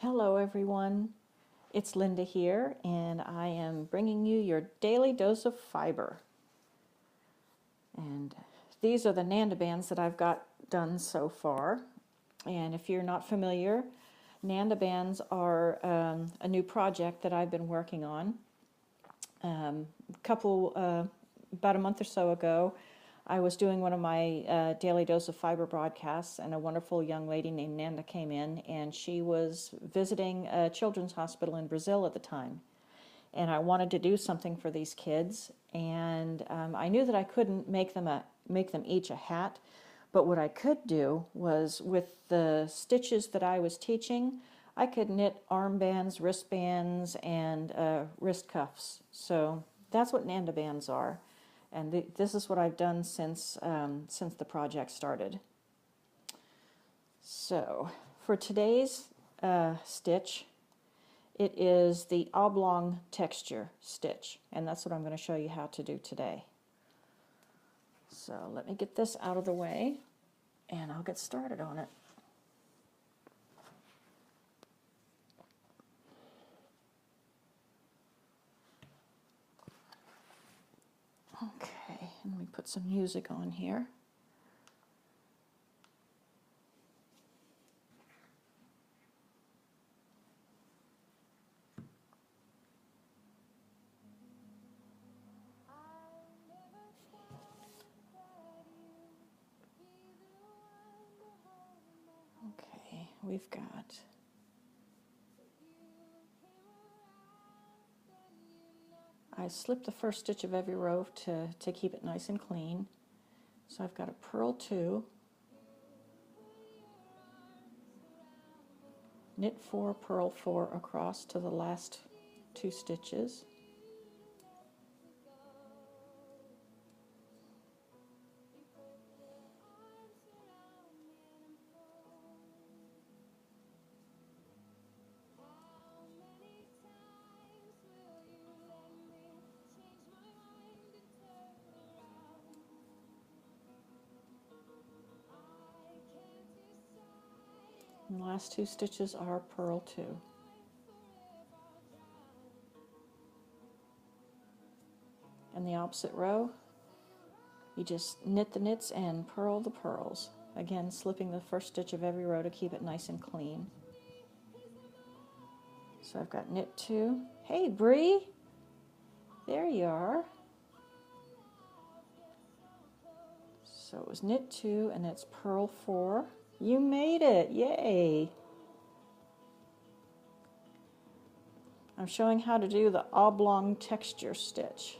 Hello everyone, it's Linda here and I am bringing you your daily dose of fiber. And these are the Nanda bands that I've got done so far. And if you're not familiar, Nanda bands are a new project that I've been working on. About a month or so ago, I was doing one of my Daily Dose of Fiber broadcasts, and a wonderful young lady named Nanda came in, and she was visiting a children's hospital in Brazil at the time. And I wanted to do something for these kids, and I knew that I couldn't make them each a hat, but what I could do was, with the stitches that I was teaching, I could knit armbands, wristbands, and wrist cuffs. So that's what Nanda bands are. And this is what I've done since the project started. So for today's stitch, it is the Oblong Texture Stitch, and that's what I'm going to show you how to do today. So let me get this out of the way, and I'll get started on it. Okay, and let me put some music on here. Okay, we've got I slip the first stitch of every row to keep it nice and clean. So I've got a purl 2, knit 4, purl 4 across to the last 2 stitches. And the last 2 stitches are purl 2. And the opposite row, you just knit the knits and purl the purls. Again, slipping the first stitch of every row to keep it nice and clean. So I've got knit 2. Hey Bree! There you are. So it was knit 2 and it's purl 4. You made it! Yay! I'm showing how to do the Oblong Texture Stitch.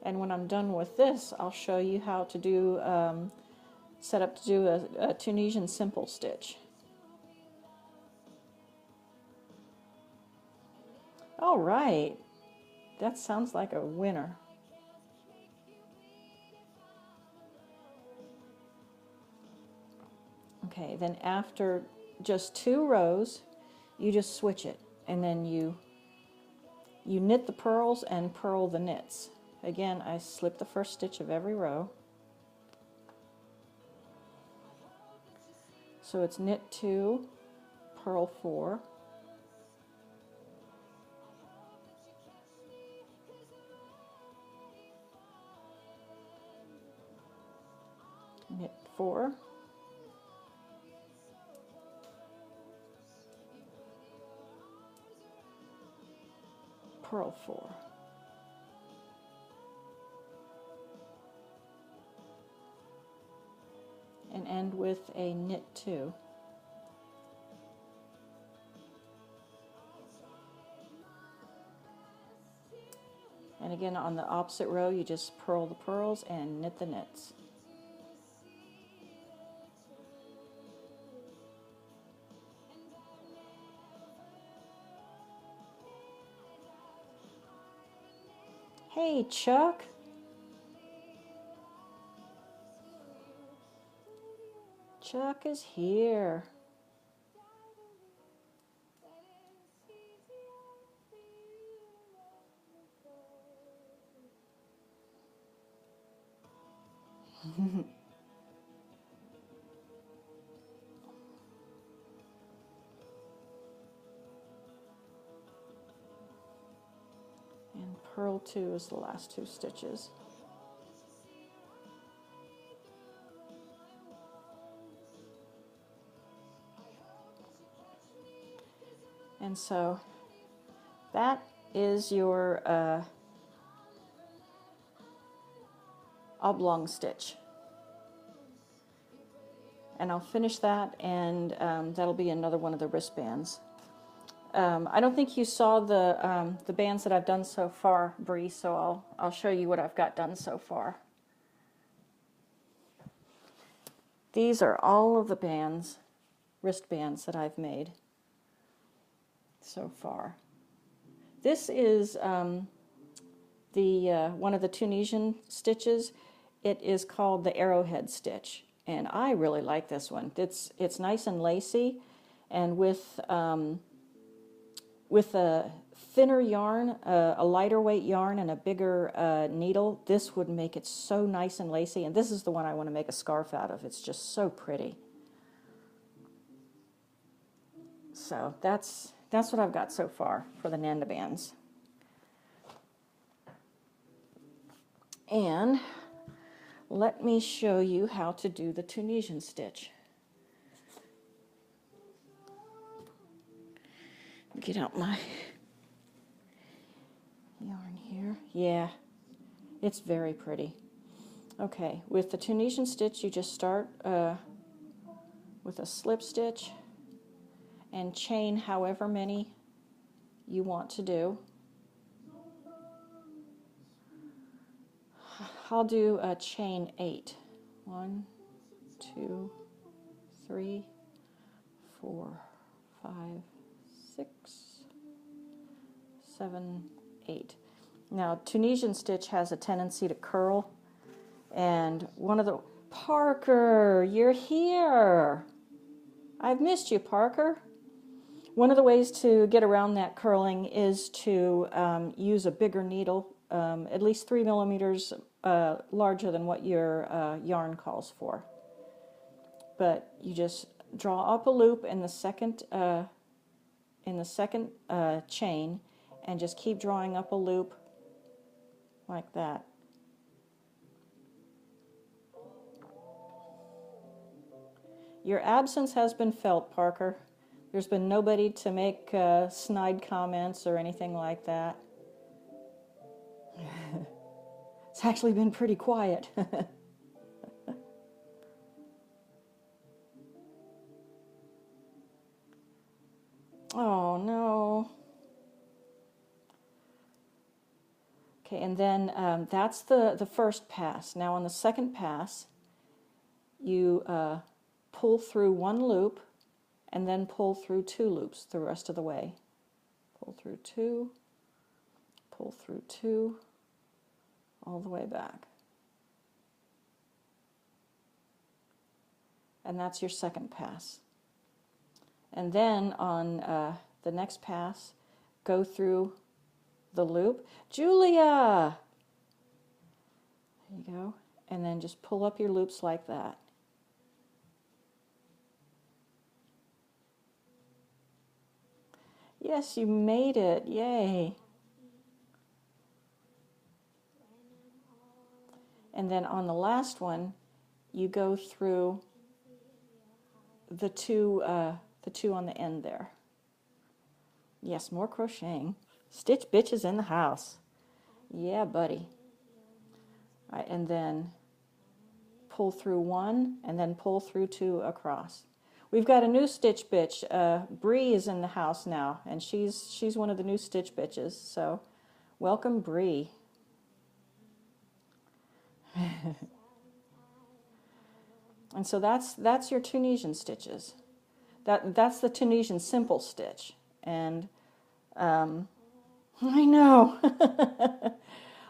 And when I'm done with this, I'll show you how to do, set up to do a Tunisian simple stitch. All right, that sounds like a winner. Okay, then after just 2 rows, you just switch it, and then you knit the purls and purl the knits. Again, I slip the first stitch of every row. So it's knit 2, purl 4, knit 4, purl 4. And end with a knit 2. And again, on the opposite row, you just purl the purls and knit the knits. Hey Chuck! Chuck is here. purl 2 is the last 2 stitches. And so that is your oblong stitch. And I'll finish that, and that'll be another one of the wristbands. I don't think you saw the bands that I've done so far, Bree, so I'll show you what I've got done so far. These are all of the bands, wristbands that I've made so far. This is one of the Tunisian stitches. It is called the arrowhead stitch, and I really like this one. It's nice and lacy, and with a thinner yarn, a lighter weight yarn, and a bigger needle, this would make it so nice and lacy. And this is the one I want to make a scarf out of. It's just so pretty. So that's what I've got so far for the Nanda bands. And let me show you how to do the Tunisian stitch. Get out my yarn here. Yeah, it's very pretty. Okay, with the Tunisian stitch, you just start with a slip stitch and chain however many you want to do. I'll do a chain 8. 1, 2, 3, 4, 5, 6, 7, 8. Now, Tunisian stitch has a tendency to curl, and one of the... Parker, you're here! I've missed you, Parker. One of the ways to get around that curling is to use a bigger needle, at least 3 millimeters larger than what your yarn calls for. But you just draw up a loop in the second chain, and just keep drawing up a loop like that. Your absence has been felt, Parker. There's been nobody to make snide comments or anything like that. It's actually been pretty quiet. Oh, no. Okay, and then that's the first pass. Now on the second pass, you pull through 1 loop and then pull through 2 loops the rest of the way. Pull through 2, pull through 2, all the way back. And that's your second pass. And then on the next pass, go through the loop. Julia! There you go. And then just pull up your loops like that. Yes, you made it. Yay. And then on the last one, you go through the two on the end there. Yes, more crocheting. Stitch bitches in the house. Yeah, buddy. All right, and then pull through 1 and then pull through 2 across. We've got a new stitch bitch. Bree is in the house now, and she's one of the new stitch bitches. So, welcome, Bree. And so that's your Tunisian stitches. That's the Tunisian simple stitch. And I know.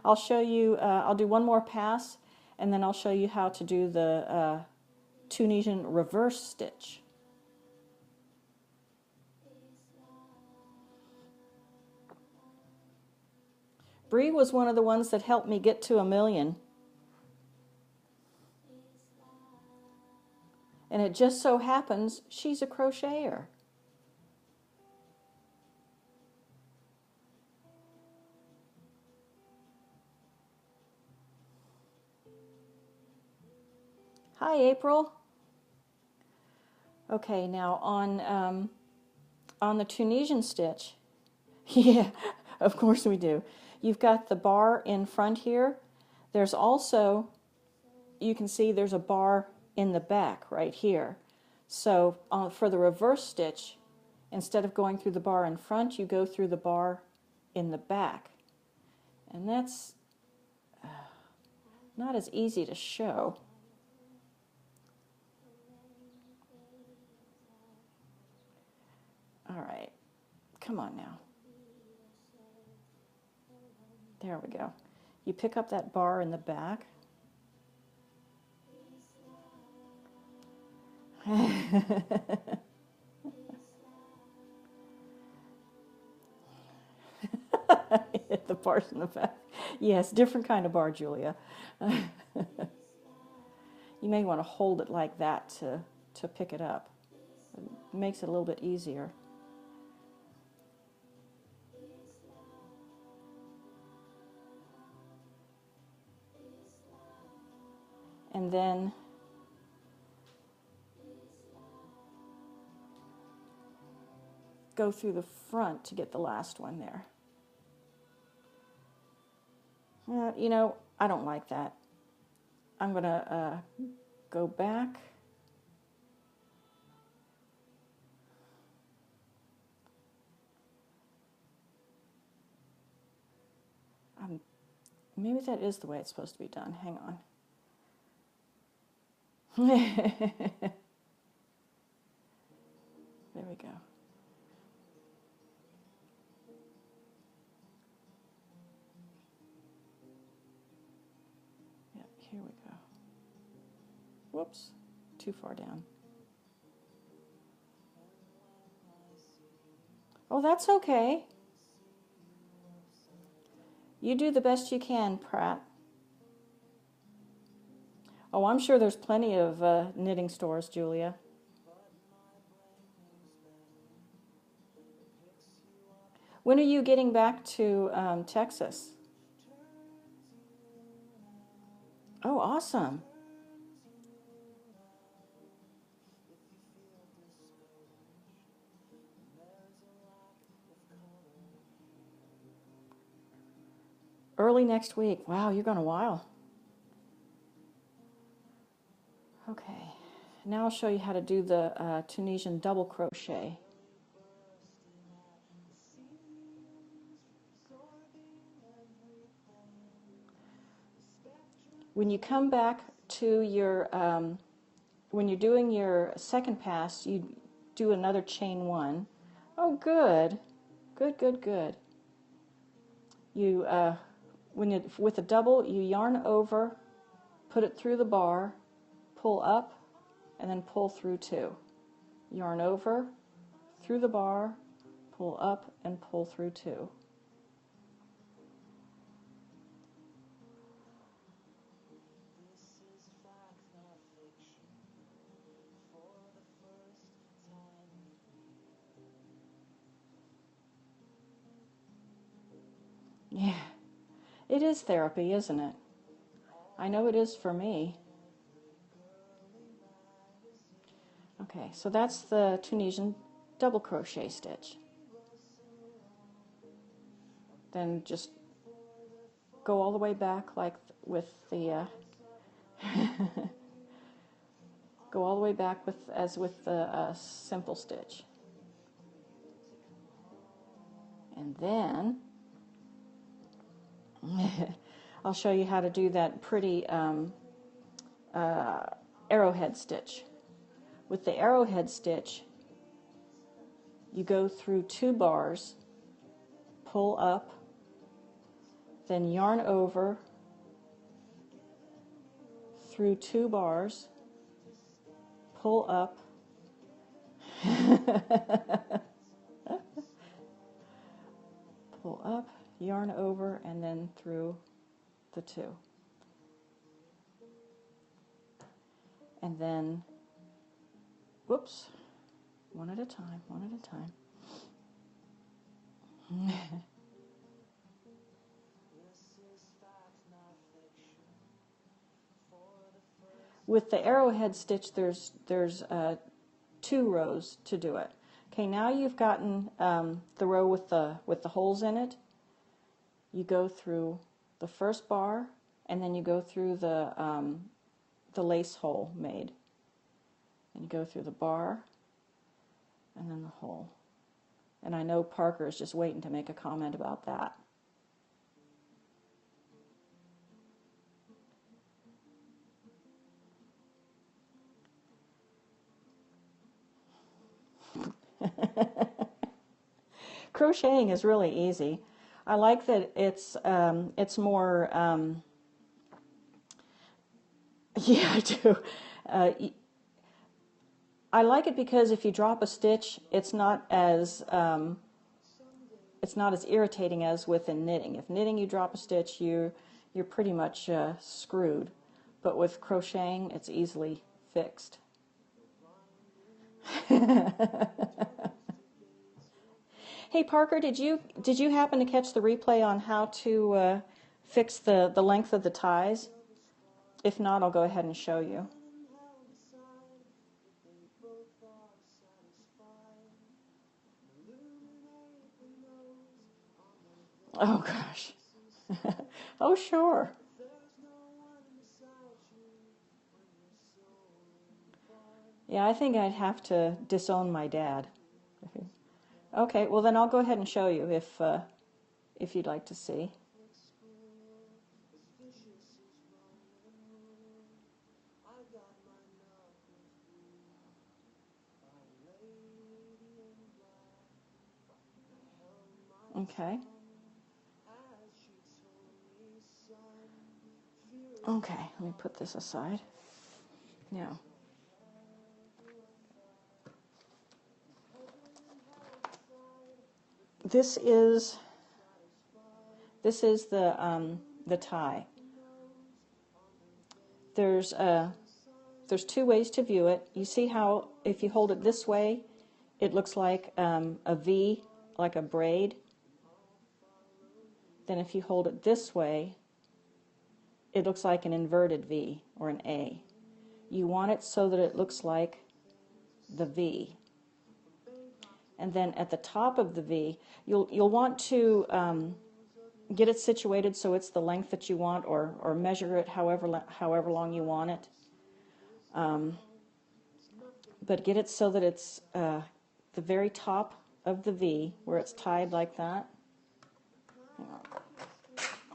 I'll show you. I'll do one more pass, and then I'll show you how to do the Tunisian reverse stitch. Bree was one of the ones that helped me get to 1,000,000. And it just so happens she's a crocheter. Hi, April. Okay, now on the Tunisian stitch, yeah, of course we do. You've got the bar in front here. There's also, you can see there's a bar in the back right here. So for the reverse stitch, instead of going through the bar in front, you go through the bar in the back. And that's not as easy to show. All right, come on now. There we go. You pick up that bar in the back. The bars in the back. Yes, different kind of bar, Julia. You may want to hold it like that to pick it up. It makes it a little bit easier. And then go through the front to get the last one there. You know, I don't like that. I'm going to go back. Maybe that is the way it's supposed to be done. Hang on. There we go. Yeah, here we go. Whoops, too far down. Oh, that's okay. You do the best you can, Pratt. Oh, I'm sure there's plenty of knitting stores, Julia. When are you getting back to Texas? Oh, awesome. Early next week. Wow, you're going a while. Okay, now I'll show you how to do the Tunisian double crochet. When you come back to your, when you're doing your second pass, you do another chain one. Oh, good. Good, good, good. You, with a double, you yarn over, put it through the bar, pull up, and then pull through two. Yarn over, through the bar, pull up, and pull through two. Yeah, it is therapy, isn't it? I know it is for me. Okay, so that's the Tunisian double crochet stitch. Then just go all the way back like with the go all the way back as with the simple stitch. And then I'll show you how to do that pretty arrowhead stitch. With the arrowhead stitch, you go through two bars, pull up, then yarn over through two bars, pull up, pull up, yarn over, and then through the two. And then, whoops, one at a time, one at a time. With the arrowhead stitch, there's 2 rows to do it. Okay, now you've gotten the row with the holes in it. You go through the first bar, and then you go through the lace hole made. And you go through the bar, and then the hole. And I know Parker is just waiting to make a comment about that. Crocheting is really easy. I like that it's more, yeah, I do. I like it because if you drop a stitch, it's not as irritating as with in knitting. If knitting you drop a stitch, you're pretty much screwed. But with crocheting, it's easily fixed. Hey Parker, did you happen to catch the replay on how to fix the length of the ties? If not, I'll go ahead and show you. Oh gosh. Oh sure. Yeah, I think I'd have to disown my dad. Okay, well then I'll go ahead and show you if you'd like to see. Okay. Okay, let me put this aside. Now, this is the tie. There's 2 ways to view it. You see how if you hold it this way, it looks like a V, like a braid. Then if you hold it this way, it looks like an inverted V or an A. You want it so that it looks like the V. And then at the top of the V, you'll want to get it situated so it's the length that you want, or measure it however long you want it. But get it so that it's the very top of the V, where it's tied like that.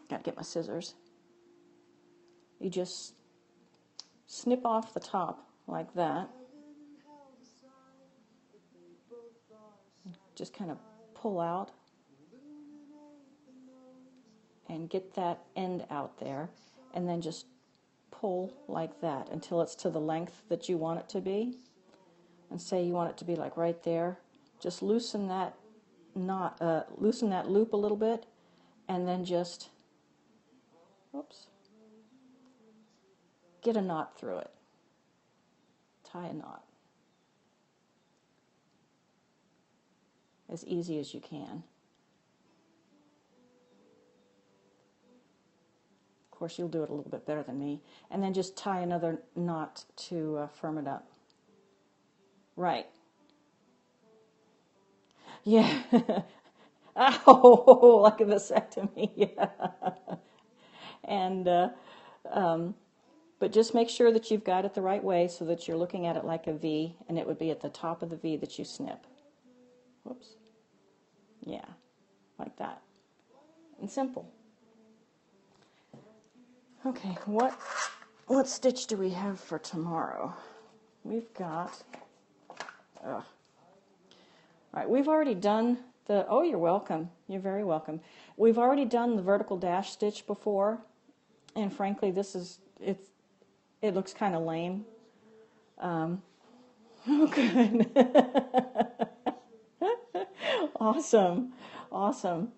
Gotta get my scissors. You just snip off the top like that. Just kind of pull out and get that end out there, and then just pull like that until it's to the length that you want it to be. And say you want it to be like right there. Just loosen that knot, loosen that loop a little bit, and then just, oops, get a knot through it. Tie a knot. As easy as you can. Of course, you'll do it a little bit better than me. And then just tie another knot to firm it up. Right. Yeah. Ow, like a vasectomy. Yeah. And, but just make sure that you've got it the right way so that you're looking at it like a V, and it would be at the top of the V that you snip. Whoops. Yeah, like that. And simple. Okay, what stitch do we have for tomorrow? We've got, all right, we've already done the, oh, you're welcome. You're very welcome. We've already done the vertical dash stitch before, and frankly, this is, it looks kind of lame. Oh, good. Awesome, awesome.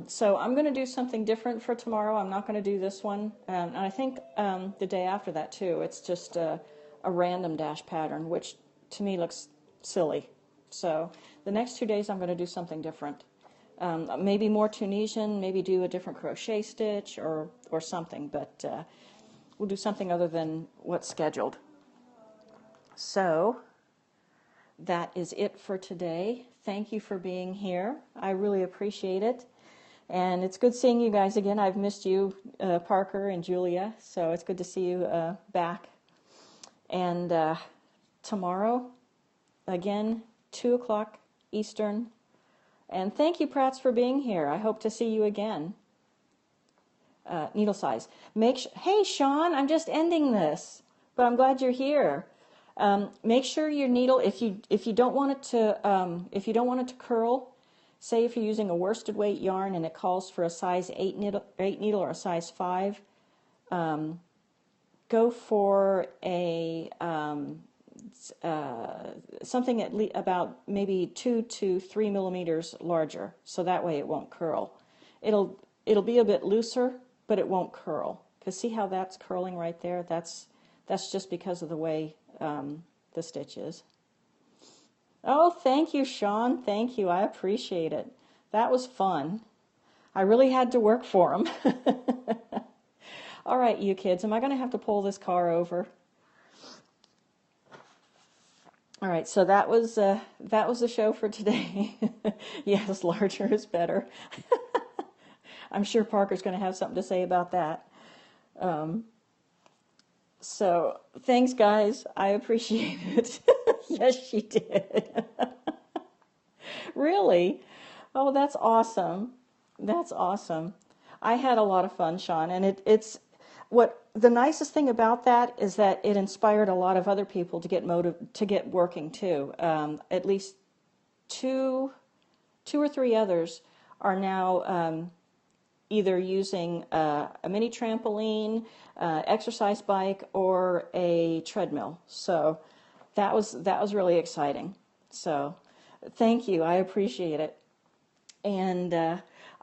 So I'm going to do something different for tomorrow. I'm not going to do this one, and I think the day after that too. It's just a random dash pattern, which to me looks silly. So the next 2 days I'm going to do something different. Maybe more Tunisian, maybe do a different crochet stitch or something, but we'll do something other than what's scheduled. So that is it for today. Thank you for being here. I really appreciate it. And it's good seeing you guys again. I've missed you, Parker and Julia, so it's good to see you back. And tomorrow, again, 2 o'clock Eastern. And thank you, Prats, for being here. I hope to see you again. Needle size. Hey, Sean, I'm just ending this, but I'm glad you're here. Make sure your needle, if you don't want it to curl, say if you're using a worsted weight yarn and it calls for a size 8 needle or a size 5, go for a something at least about maybe 2 to 3 millimeters larger, so that way it won't curl. It'll be a bit looser, but it won't curl. Because see how that's curling right there? That's just because of the way the stitch is. Oh, thank you, Sean. Thank you. I appreciate it. That was fun. I really had to work for them. All right, you kids, am I going to have to pull this car over? All right, so that was the show for today. Yes, larger is better. I'm sure Parker's going to have something to say about that. So thanks, guys. I appreciate it. Yes, she did. Really? Oh, that's awesome. That's awesome. I had a lot of fun, Sean, and it's what the nicest thing about that is that it inspired a lot of other people to get working too. At least two or three others are now either using a mini trampoline, exercise bike, or a treadmill. So that was really exciting. So thank you. I appreciate it. And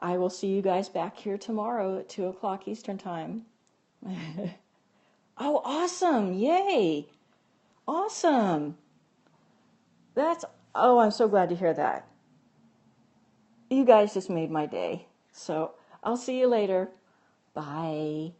I will see you guys back here tomorrow at 2 o'clock Eastern Time. Oh, awesome. Yay. Awesome. I'm so glad to hear that. You guys just made my day. So I'll see you later. Bye.